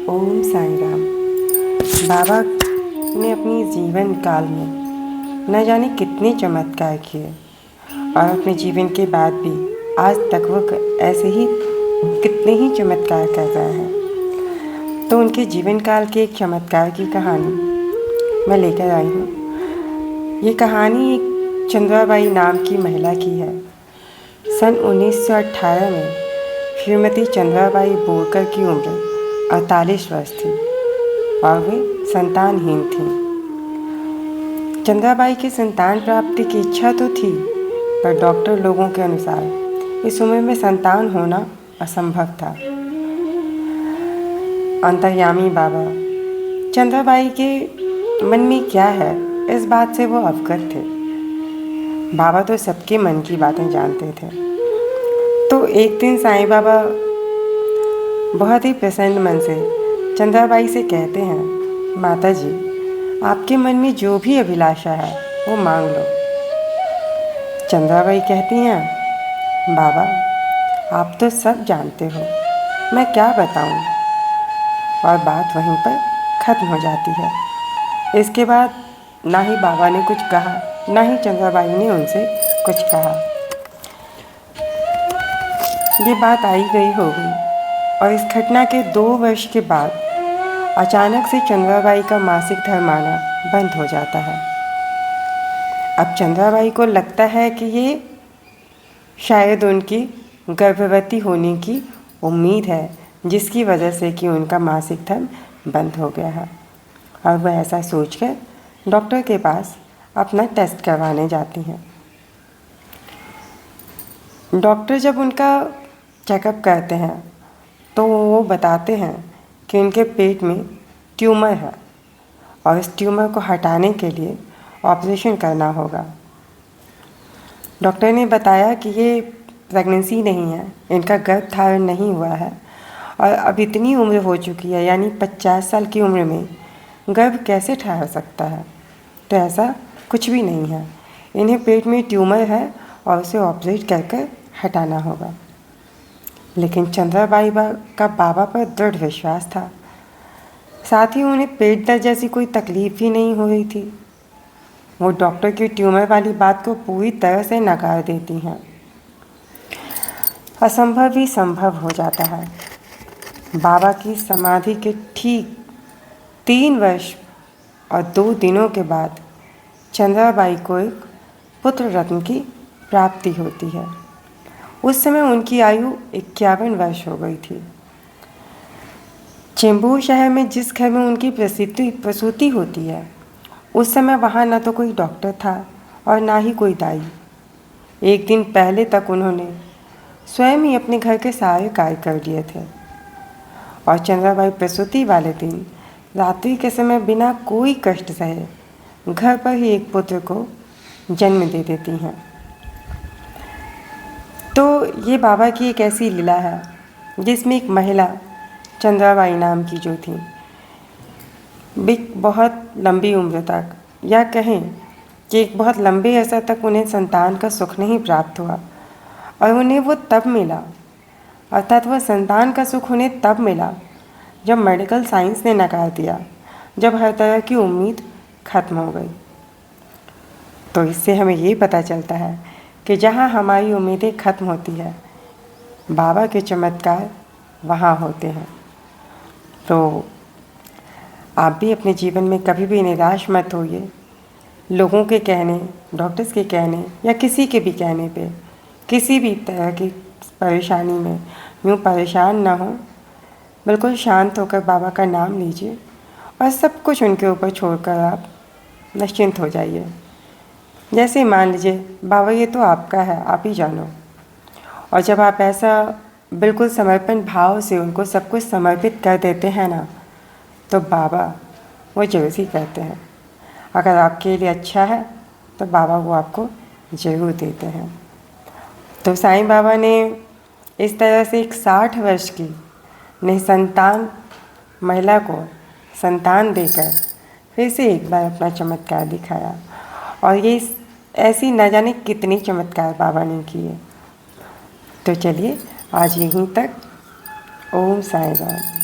ओम साईं राम। बाबा ने अपनी जीवन काल में न जाने कितने चमत्कार किए और अपने जीवन के बाद भी आज तक वो ऐसे ही कितने ही चमत्कार कर रहे हैं। तो उनके जीवन काल के एक चमत्कार की कहानी मैं लेकर आई हूँ। ये कहानी एक चंद्राबाई नाम की महिला की है। सन 1918 में श्रीमती चंद्राबाई बोरकर की उम्र 48 वर्ष थी और वे संतानहीन थीं। चंद्राबाई की संतान प्राप्ति की इच्छा तो थी, पर डॉक्टर लोगों के अनुसार इस उम्र में संतान होना असंभव था। अंतर्यामी बाबा चंद्राबाई के मन में क्या है, इस बात से वो अवगत थे। बाबा तो सबके मन की बातें जानते थे। तो एक दिन साईं बाबा बहुत ही प्रसन्न मन से चंद्राबाई से कहते हैं, माता जी, आपके मन में जो भी अभिलाषा है वो मांग लो। चंद्राबाई कहती हैं, बाबा आप तो सब जानते हो, मैं क्या बताऊं। और बात वहीं पर ख़त्म हो जाती है। इसके बाद ना ही बाबा ने कुछ कहा, ना ही चंद्राबाई ने उनसे कुछ कहा। ये बात आई गई हो गई और इस घटना के 2 वर्ष के बाद अचानक से चंद्राबाई का मासिक धर्म आना बंद हो जाता है। अब चंद्राबाई को लगता है कि ये शायद उनकी गर्भवती होने की उम्मीद है, जिसकी वजह से कि उनका मासिक धर्म बंद हो गया है। और वह ऐसा सोचकर डॉक्टर के पास अपना टेस्ट करवाने जाती हैं। डॉक्टर जब उनका चेकअप करते हैं तो वो बताते हैं कि उनके पेट में ट्यूमर है और इस ट्यूमर को हटाने के लिए ऑपरेशन करना होगा। डॉक्टर ने बताया कि ये प्रेगनेंसी नहीं है, इनका गर्भ धारण नहीं हुआ है और अब इतनी उम्र हो चुकी है, यानी 50 साल की उम्र में गर्भ कैसे ठहर सकता है। तो ऐसा कुछ भी नहीं है, इन्हें पेट में ट्यूमर है और उसे ऑपरेट कर हटाना होगा। लेकिन चंद्राबाई का बाबा पर दृढ़ विश्वास था। साथ ही उन्हें पेट दर्द जैसी कोई तकलीफ ही नहीं हो रही थी। वो डॉक्टर की ट्यूमर वाली बात को पूरी तरह से नकार देती हैं। असंभव ही संभव हो जाता है। बाबा की समाधि के ठीक 3 वर्ष और 2 दिनों के बाद चंद्राबाई को एक पुत्र रत्न की प्राप्ति होती है। उस समय उनकी आयु 51 वर्ष हो गई थी। चेंबूर शहर में जिस घर में उनकी प्रसूति होती है, उस समय वहाँ न तो कोई डॉक्टर था और ना ही कोई दाई। एक दिन पहले तक उन्होंने स्वयं ही अपने घर के सारे कार्य कर लिए थे और चंद्राबाई प्रसूति वाले दिन रात्रि के समय बिना कोई कष्ट सहे घर पर ही एक पुत्र को जन्म दे देती हैं। तो ये बाबा की एक ऐसी लीला है जिसमें एक महिला चंद्राबाई नाम की जो थी, बहुत लंबी उम्र तक, या कहें कि एक बहुत लंबे अर्सा तक उन्हें संतान का सुख नहीं प्राप्त हुआ और उन्हें वो तब मिला, अर्थात वह संतान का सुख उन्हें तब मिला जब मेडिकल साइंस ने नकार दिया, जब हर तरह की उम्मीद खत्म हो गई। तो इससे हमें ये पता चलता है कि जहाँ हमारी उम्मीदें खत्म होती है, बाबा के चमत्कार वहाँ होते हैं। तो आप भी अपने जीवन में कभी भी निराश मत होइए। लोगों के कहने, डॉक्टर्स के कहने या किसी के भी कहने पे किसी भी तरह की परेशानी में यूँ परेशान ना हो। बिल्कुल शांत होकर बाबा का नाम लीजिए और सब कुछ उनके ऊपर छोड़कर आप निश्चिंत हो जाइए। जैसे मान लीजिए, बाबा ये तो आपका है, आप ही जानो। और जब आप ऐसा बिल्कुल समर्पण भाव से उनको सब कुछ समर्पित कर देते हैं ना, तो बाबा वो जरूर ही करते हैं। अगर आपके लिए अच्छा है तो बाबा वो आपको ज़रूर देते हैं। तो साईं बाबा ने इस तरह से एक 60 वर्ष की निसंतान महिला को संतान देकर फिर से एक बार अपना चमत्कार दिखाया। और ये ऐसी न जाने कितनी चमत्कार बाबा ने किए। तो चलिए आज यहीं तक। ओम साईं राम।